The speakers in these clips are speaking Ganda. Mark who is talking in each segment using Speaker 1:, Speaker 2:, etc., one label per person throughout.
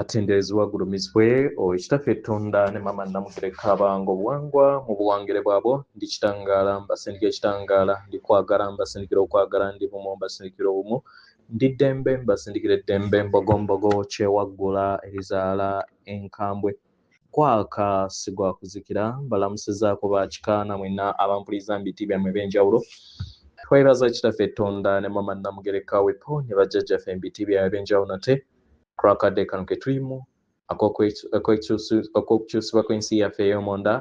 Speaker 1: atenderezebwa gulumizibwe Owekitaffe Tonda ne Maama Namugereka Bango Buwangwa mu buwangire bwabwo ndi kitangaala mbasindikira ekitangaala ndi kwagala mbasindikira okwagala ndi bumu mbasindikira obumu ndi ddembe mbasindikira eddembe mbogombogo kyewaggula erizaala enkambwe kwaka sigwa kuzikira mbalamusizaako bakikaana mwenna abampuliriza mu biti byammwe eb'enjawulo twebaza Kitaffe Tonda ne Maama Namugereka Wepo ne bajjajjaffe mu biti byabwe eb'enjawulo nate twakadde kano ke tulimu ak'okukyusibwa kw'ensi yaffe ey'omunda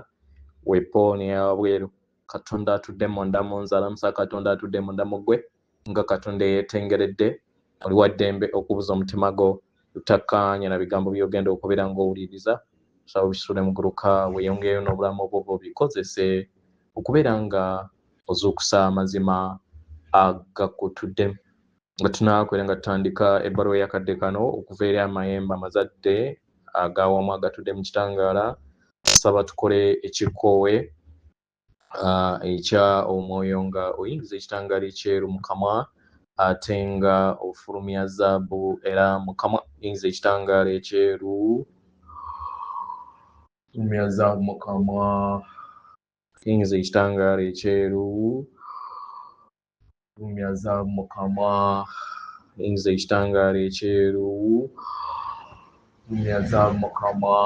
Speaker 1: Wepo n'eyawabweru Katonda atudde munda mu nze alamusa Katonda atudde munda mu ggwe nga Katonda eyeetengeredde oli wa ddembe okubuza omutima gwo lutakkaanya na bigambo by'ogenda okubeera ng'owuliriza saba bisule mu guluka weeyongereyo n'obulamu obwo bikozese okubeera nga ozuukusa amazima agakutuddemu nga tunaakwera nga tutandika ebbaluwa y'akadde kano okuva eri amayembe amazadde ag'awamu agatudde mu kitangaala saba tukole ekikoowe ekya omwoyo nga oyingiza ekitangaala ekyeru mu kamwa ate nga ofulumya zaabu era mu kamwa yingiza ekitangaala ekyeru fulumya zaabu mu kamwa yingiza ekitangaala ekyeru fulumya zaabu mu kamwa yingiza ekitangaala ekyeru fulumya zaabu mu kamwa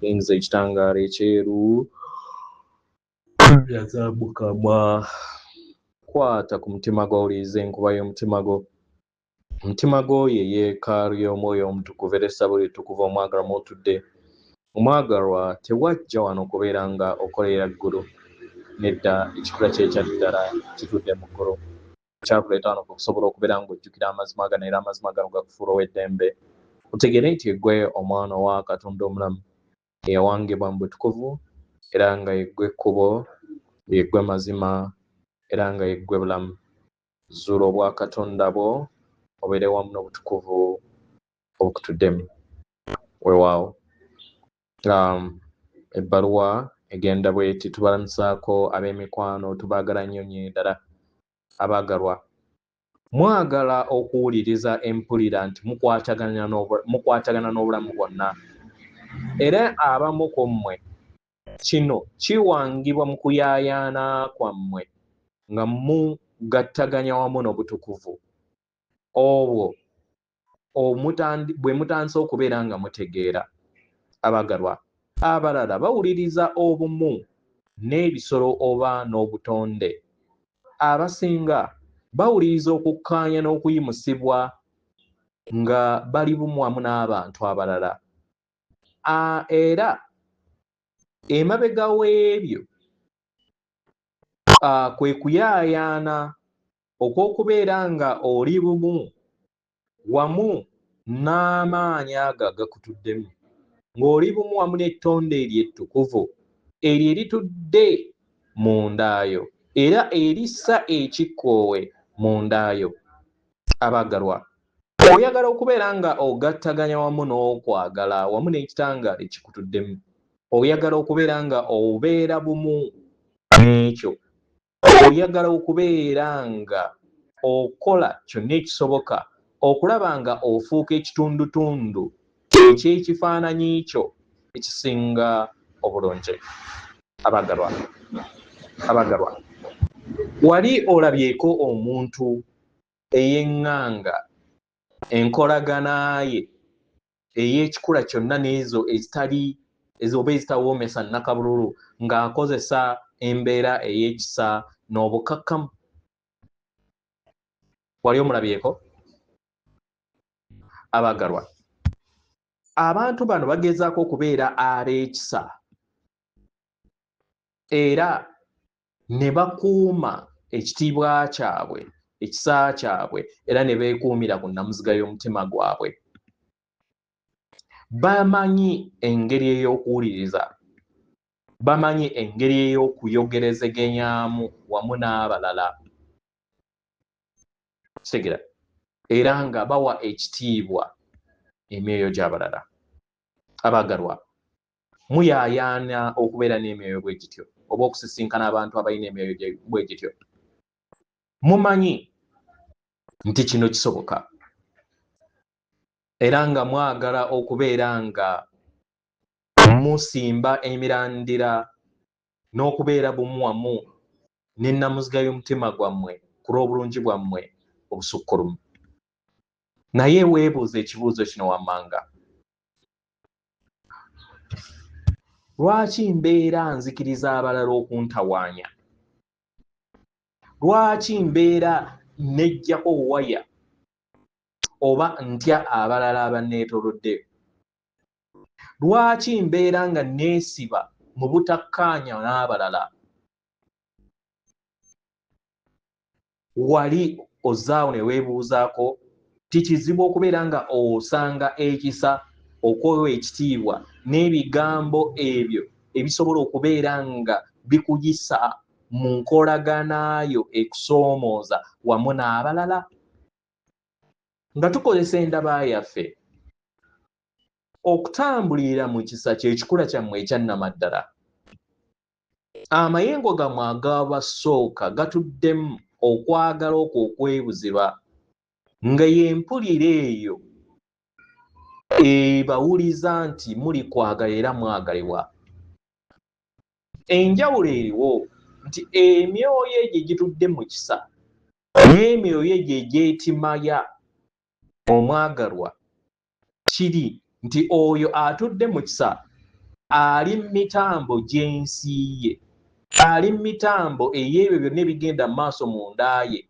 Speaker 1: yingiza ekitangaala ekyeru fulumya zaabu mu kamwa kwata ku mutima gwo owuliriza enkuba y'omutima gwo omutima gwo ye yeekaalu y'omwoyo omutukuvu era essabo litukuvu omwagalwa mw'otudde omwagalwa tewajja wano okubeera nga okolera ggulu nedda ekikula kye ekya ddala kitudde mu ggulu kyakuleeta wano okusobola okubeera ng'ojjukira amazima gano era amazima gano gakufuula ow'eddembe otegere nti eggwe omwana owa Katonda omulamu eyawangibwa mu butukuvu era nga yeggwe ekkubo yeggwe mazima era nga yeggwe bulamu zuula obwa Katonda bwo obeere wamu n'obutukuvu obukutuddemu weewaawo ebbaluwa egenda bweti tubalamusaako ab'emikwano tubaagala nnyo nnyo ddala abaagalwa mwagala okuwuliriza empulira nti mukwatagana n'obulamu bwonna era abamu ku mmwe kino kiwangibwa mu kuyaayaana kwammwe nga mugattaganya wamu n'obutukuvu obwo bwe mutandise okubeera nga mutegeera abaagalwa abalala bawuliriza obumu n'ebisolo oba n'obutonde abasinga bawuliriza okukkaanya n'okuyimusibwa nga bali bumu wamu n'abantu abalala era emabega w'ebyo kwe kuyaayaana okw'okubeera nga oli bumu wamu n'amaanyi ago agakutuddemu ng'oli bumu wamu n'ettonde eryo ettukuvu eryo eritudde mu ndaayo era erissa ekikkoowe mu ndaayo abaagalwa oyagala okubeera nga ogattaganya wamu n'okwagala wamu n'ekitangaala ekikutuddemu oyagala okubeera nga obeera bumu n'ekyo oyagala okubeera nga okola kyonna ekisoboka okulaba nga ofuuka ekitundutundu eky'ekifaananyi kyo ekisinga obulungi abaagalwa wali olabyeko omuntu eyeŋŋanga enkolagana ye ey'ekikula kyonna n'ezo oba ezitawoomesa nnakabululu ng'akozesa embeera ey'ekisa n'obukakkamu wali omulabyeko abaagalwa abantu bano bagezaako okubeera ab'ekisa era ne bakuuma ekitiibwa kyabwe ekisa kyabwe era ne beekuumira ku nnamuziga y'omutima gwabwe bamanyi engeri ey'okuwuliriza bamanyi engeri ey'okuyogerezeganyaamu wamu n'abalala kitegeera era nga bawa ekitiibwa emyoyo gy'abalala abaagalwa muyaayaana okubeera n'emyoyo bwe gityo oba okusisinkana abantu abalina emyoyo bwe gityo mumanyi nti kino kisoboka era nga mwagala okubeera nga musimba emirandira n'okubeera bumu wamu n'ennamuziga y'omutima gwammwe ku lw'obulungi bwammwe obusukkulumu. Naye weebuuza ekibuuzo kino wammanga. Lwaki mbeera nzikiriza abalala okuntawaanya? Lwaki mbeera nejjako waya oba ntya abalala abanneetoolodde? Lwaki mbeera nga neesiba mu butakkaanya n'abalala? Wali ozaawo ne weebuuzaako ti kizibu okubeera nga osanga ekisa, okwewa ekitiibwa n'ebigambo ebyo ebisobola okubeera nga bikuyisa mu nkolaganayo ekusoomooza wamu n'abalala? Nga tukozesa endaba yaffe, okutambulira mu kisa kye kikula kyammwe ekyannamaddala. Amayengo gammwe ag'abasooka gatuddemu okwagala okwo okwebuzibwa, nga y'empulira eyo ebawuliza nti muli kwagala era mwagalibwa. Enjawulo eriwo nti emyoyo egyo egitudde mu kisa n'emyoyo egyo egyetimaya omwagalwa, kiri nti oyo atudde mu kisa ali mu mitambo gy'ensi ye, ali mu mitambo ey'ebyo byonna ebigenda mu maaso mu nda ye,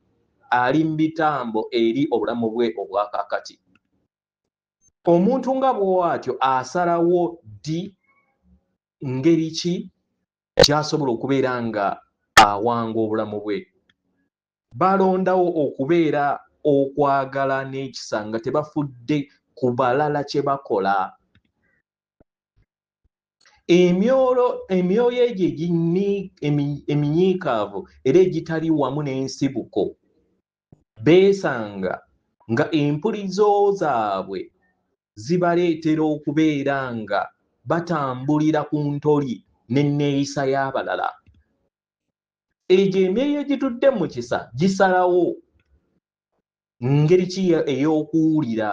Speaker 1: ali mu mitambo eri obulamu bwe obwakakati. Omuntu nga bw'atyo asalawo ddi ngeri ki ky'asobola okubeera nga awanga obulamu bwe. Balondawo okubeera okwagala n'ekisa nga tebafudde ku balala kye bakola. Emyoyo egyo eminyiikaavu era egitali wamu n'ensibuko beesanga nga empulizo zaabwe zibaleetera okubeera nga batambulira ku ntoli n'enneeyisa y'abalala. Egyo emyoyo egitudde mu kisa gisalawo ngeri ki ey'okuwulira,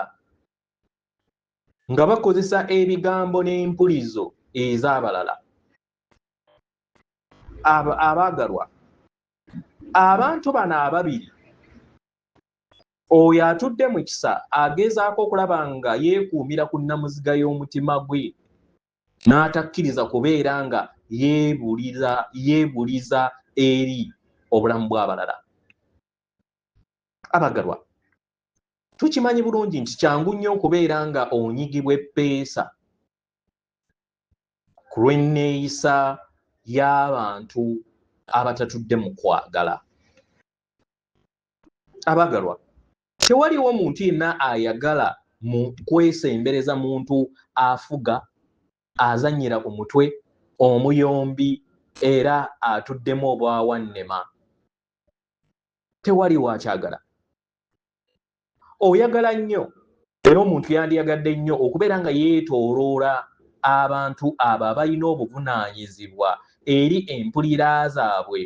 Speaker 1: nga bakozesa ebigambo n'empulizo ez'abalala. Abaagalwa, abantu bano ababiri, oyo atudde mu kisa agezaako okulaba nga yeekuumira ku nnamuziga y'omutima gwe n'atakkiriza kubeera nga yeebuliza eri obulamu bw'abalala. Abaagalwa, tukimanyi bulungi nti kyangu nnyo okubeera nga onyigibwa eppeesa ku lw'enneeyisa y'abantu abatatudde mu kwagala. Abaagalwa, tewaliwo muntu yenna ayagala mu kwesembereza muntu afuga, azannyira ku mutwe, omuyombi era atuddemu obwawannema. Tewaliwo akyagala. Oyagala nnyo era omuntu yandiyagadde nnyo okubeera nga yeetooloola abantu abo abalina obuvunaanyizibwa eri empulira zaabwe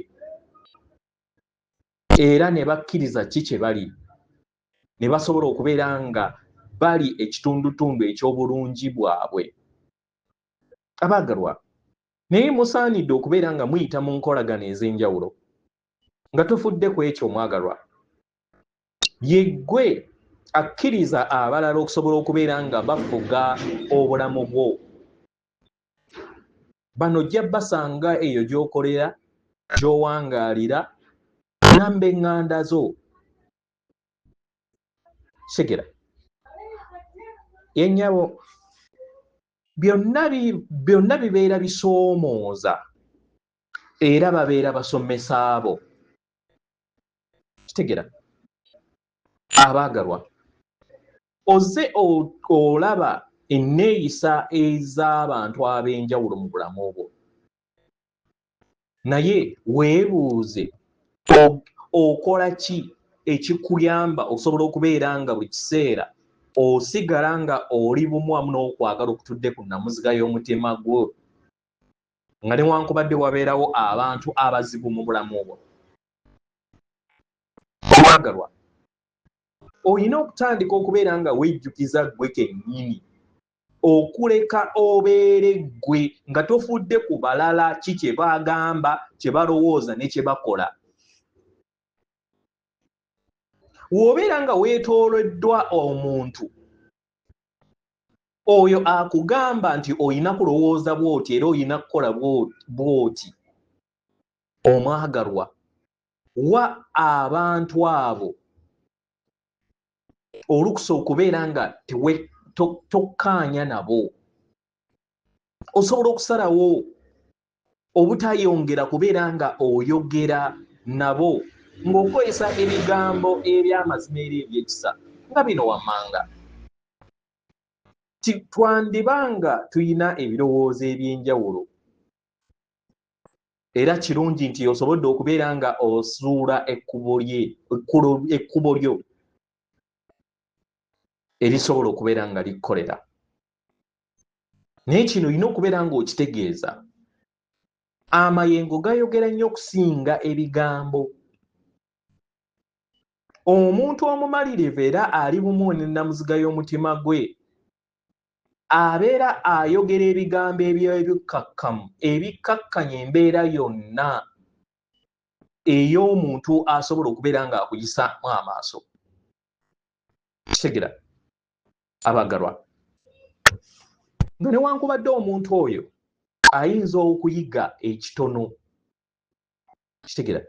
Speaker 1: era ne bakkiriza ki kye bali, ne basobola okubeera nga bali ekitundutundu eky'obulungi bwabwe. Abaagalwa, naye musaanidde okubeera nga muyita mu nkolagana ez'enjawulo nga tufudde ku ekyo omwagalwa. Yeggwe akkiriza abalala okusobola okubeera nga bafuga obulamu bwo. Bano ojja basanga eyo gy'okolera, gy'owangaalira, namba eŋŋanda zo. Segera yennyabo, byonna bibeera bisoomooza era babeera basomesa abo. Kitegera abaagalwa, ozze olaba enneeyisa ez'abantu ab'enjawulo mu bulamu obwo, naye weebuuze okola ki ekikuyamba okusobola okubeera nga buli kiseera osigala nga oli bumu wamu n'okwagala okutudde ku nnamuziga y'omutima gwo, nga newankubadde wabeerawo abantu abazibu mu bulamu obwo. Abaagalwa, olina okutandika okubeera nga wejjukiza ggwe kennyini okuleka obeere ggwe nga tofudde ku balala ki kye bagamba kye balowooza ne kye bakola. W'obeera nga weetooloddwa omuntu oyo akugamba nti olina kulowooza bw'oti era olina kukola bw'oti, omwagalwa, wa abantu abo olukusa okubeera nga tokkaanya nabo. Osobola okusalawo obutayongera kubeera nga oyogera nabo ng'okozesa ebigambo eby'amazima era ebyekisa nga bino wammanga. Twandibanga tuyina ebirowoozo eby'enjawulo era kirungi nti osobodde okubeera nga osuula ekkubo lyo erisobola okubeera nga likkolera. Naye kino olina okubeera ng'okitegeeza. Amayengo gayogera nnyo okusinga ebigambo. Omuntu omumalirivu era ali bumu n'ennamuziga y'omutima gwe abeera ayogera ebigambo eby'ebikkakkamu ebikkakkanya embeera yonna ey'omuntu asobola okubeera ng'akuyisaamu amaaso. Kitegera abagalwa, nga newankubadde omuntu oyo ayinza okuyiga ekitono, kitegera,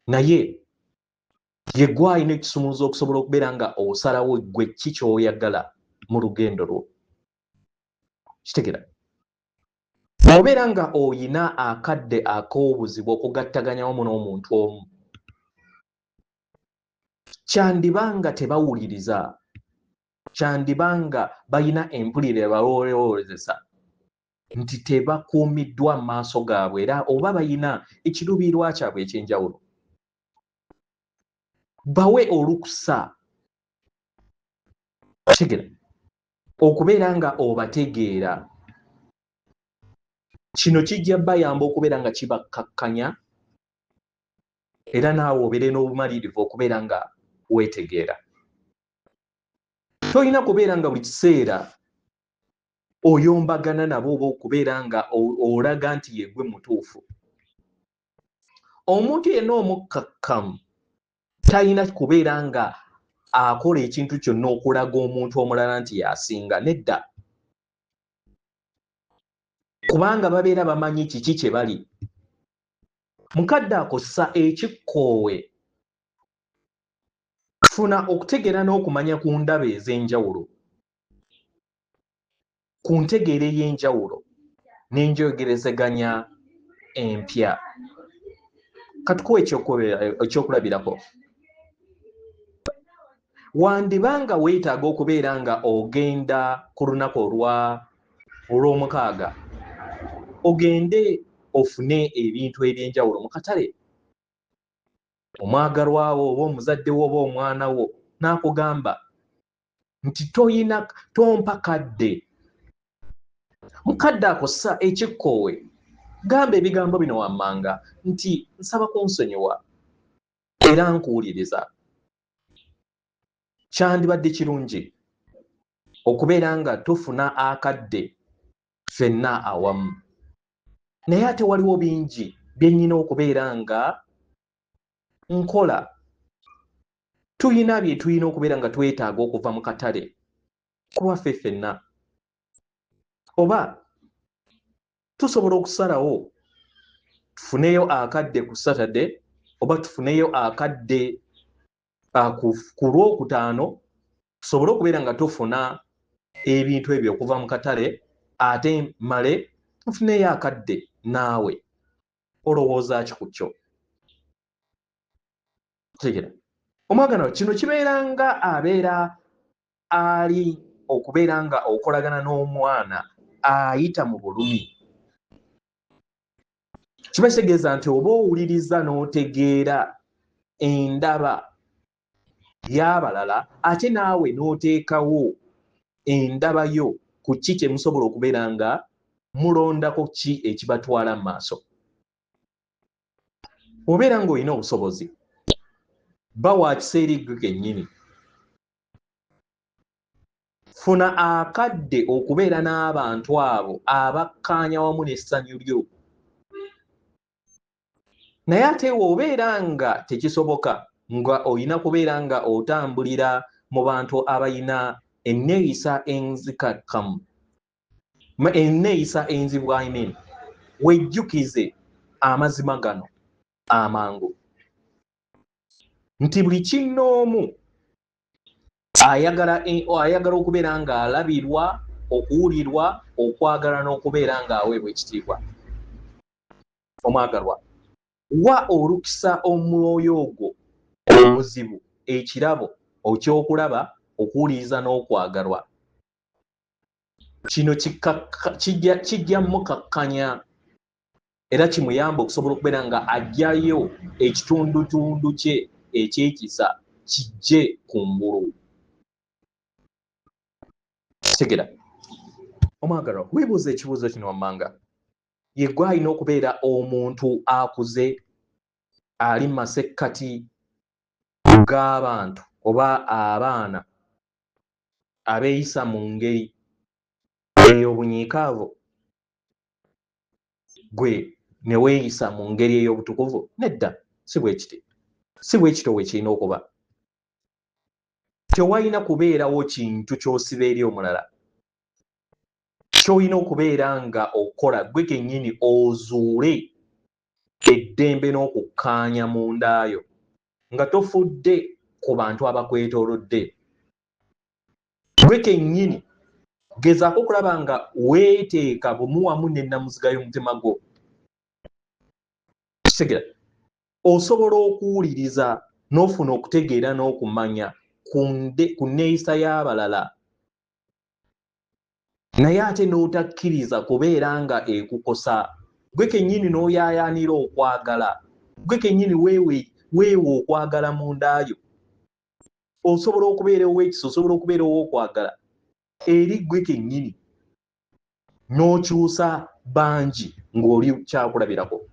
Speaker 1: naye ye gwe alina ekisumuluzo okusobola okubeera nga osalawo ggwe ki ky'oyagala mu lugendo lwo. Kitegera, obeera nga oyina akadde ak'obuzibu okugattaganya wamu n'omuntu omu, kyandibanga tebawuliriza, kyandibanga bayina empulire balowolezesa nti tebakuumiddwa mu maaso gaabwe era oba bayina ekiruubirirwa kyabwe eky'enjawulo. Bawe olukusa, kitegera, okubeera nga obategeera. Kino kijja bayamba okubeera nga kibakkakkanya era naawe obeere n'obumalirivu okubeera nga weetegeera. Tolina kubeera nga buli kiseera oyombagana nabo oba okubeera nga olaga nti yeggwe mutuufu. Omuntu yenna omukkakkamu talina kubeera nga akola ekintu kyonna okulaga omuntu omulala nti yasinga, nedda. Kubanga babeera bamanyi kiki kye bali. Mukadde akosa ekikkoowe funa okutegeera n'okumanya ku ndaba ez'enjawulo, ku ntegeera ey'enjawulo n'enjogerezeganya empya. Katukuwa ekyokulabirako. Wandibanga weetaaga okubeera nga ogenda ku lunaku olw'omukaaga ogende ofune ebintu eby'enjawulo mu katale. Omwagalwawo oba omuzadde wo oba omwana wo n'akugamba nti tompa kadde. Mukadde akosa ekikkoowe gamba ebigambo bino wammanga nti nsaba kunsonyiwa era nkuwuliriza. Kyandibadde kirungi okubeera nga tufuna akadde ffenna awamu, naye ate waliwo bingi bye nnyina okubeera nga nkola. Tuyina bye tuyina okubeera nga twetaaga okuva mu katale ku lwaffe ffenna, oba tusobola okusalawo tufuneyo akadde ku Saturday oba tufuneyo akadde ku Lwokutaano, tusobole okubeera nga tufuna ebintu ebyo okuva mu katale, ate male nfuneyo akadde naawe olowooza ki ku kyo. Tegera omwagalwa, kino kibeera nga abeera ali okubeera nga okolagana n'omwana ayita mu bulumi. Kiba kitegeeza nti oba owuliriza n'otegeera endaba y'abalala ate naawe n'oteekawo endaba yo ku ki kye musobola okubeera nga mulondako ki ekibatwala mu maaso. Obeera ng'olina obusobozi, ba wa kiseera ggwe kennyini funa akadde okubeera n'abantu abo abakkaanya wamu n'essanyu lyo. Naye ate obeera nga tekisoboka nga olina kubeera nga otambulira mu bantu abayina enneeyisa enzikakkamu, enneeyisa enzibwaine, wejjukize amazima gano amangu nti buli kinnoomu ayagala okubeera ng'alabirwa, okuwulirwa, okwagala n'okubeera ng'aweebwa ekitiibwa. Omwagalwa, wa olukisa omwoyo ogwo omuzibu, ekirabo, ekyokulaba, okuwuliriza n'okwagalwa. Kino kijja mukakkanya era kimuyamba okusobola okubeera nga ajjayo ekitundutundu kye ekyekisa kijje kungulu. Tegera omwagalwa, weebuuza ekibuuzo kino wammanga. Ye gwe alina okubeera omuntu akuze ali mu masekkati g'abantu oba abaana abeeyisa mu ngeri ey'obunyiikaavu, gwe ne weeyisa mu ngeri ey'obutukuvu? Nedda, si bwe kiti. Si bwe kityo we kirina okuba. Tewalina kubeerawo kintu ky'osiba eri omulala, ky'olina okubeera nga okola gwe kennyini ozuule eddembe n'okukkaanya mundaayo nga tofudde ku bantu abakwetoolodde. Gwe kennyini gezaako okulaba nga weeteeka bumu wamu n'ennamuziga y'omutima gwo. Kitegera, osobola okuwuliriza n'ofuna okutegeera n'okumanya ku nneeyisa y'abalala, naye ate n'otakkiriza kubeera nga ekukosa. Gwe kennyini n'oyaayaanira okwagala, gwe kennyini weewa okwagala mundaayo. Osobola okubeera ow'ekisa, osobola okubeera ow'okwagala eri gwe kennyini n'okyusa bangi ng'oli kyakulabirako.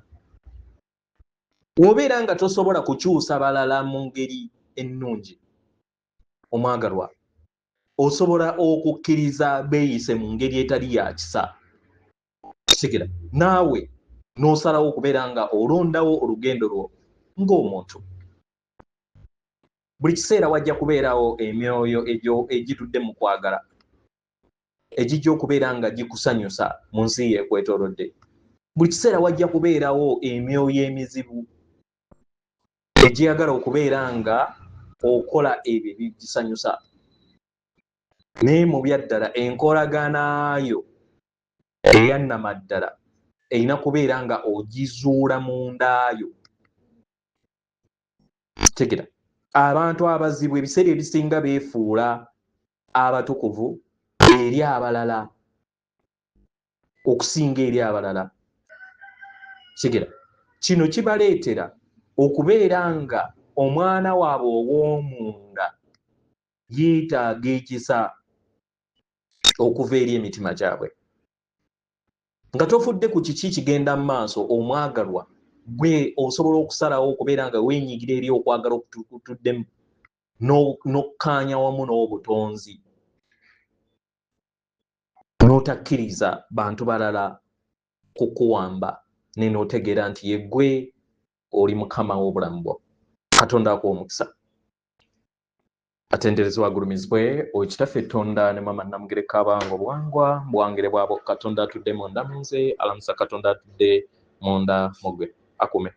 Speaker 1: W'obeera nga tosobola kukyusa balala mu ngeri ennungi, omwagalwa, osobola okukkiriza beeyise mu ngeri etali ya kisa. Kitegera, naawe n'osalawo okubeera nga olondawo olugendo lwo ng'omuntu. Buli kiseera wajja kubeerawo emyoyo egitudde mu kwagala, egijja okubeera nga gikusanyusa mu nsi yeekwetoolodde. Buli kiseera wajja kubeerawo emyoyo emizibu egiyagala okubeera nga okola ebyo ebigisanyusa. Naye mu byaddala enkolaganayo eyannamaddala erina kubeera nga ogizuula mundaayo. Tegera, abantu abazibu ebiseera ebisinga beefuula abatukuvu eri abalala okusinga eri abalala. Tegera, kino kibaleetera okubeera nga omwana waabwe ow'omunda yeetaaga ekisa okuva eri emitima gyabwe. Nga tofudde ku kiki kigenda mu maaso, omwagalwa, gwe osobola okusalawo okubeera nga weenyigira eri okwagala okutuddemu n'okkaanya wamu n'obutonzi, n'otakkiriza bantu balala kukuwamba, ne n'otegeera nti ye gwe oli mukama w'obulamu bwo. Katonda akuwa omukisa. Atenderezebwa agulumizibwe Owekitaffe Tonda ne Maama Namugereka Abange Obuwangwa buwangire bwabo. Katonda atudde munda mu nze, alamusa Katonda atudde munda mu gwe. Akume.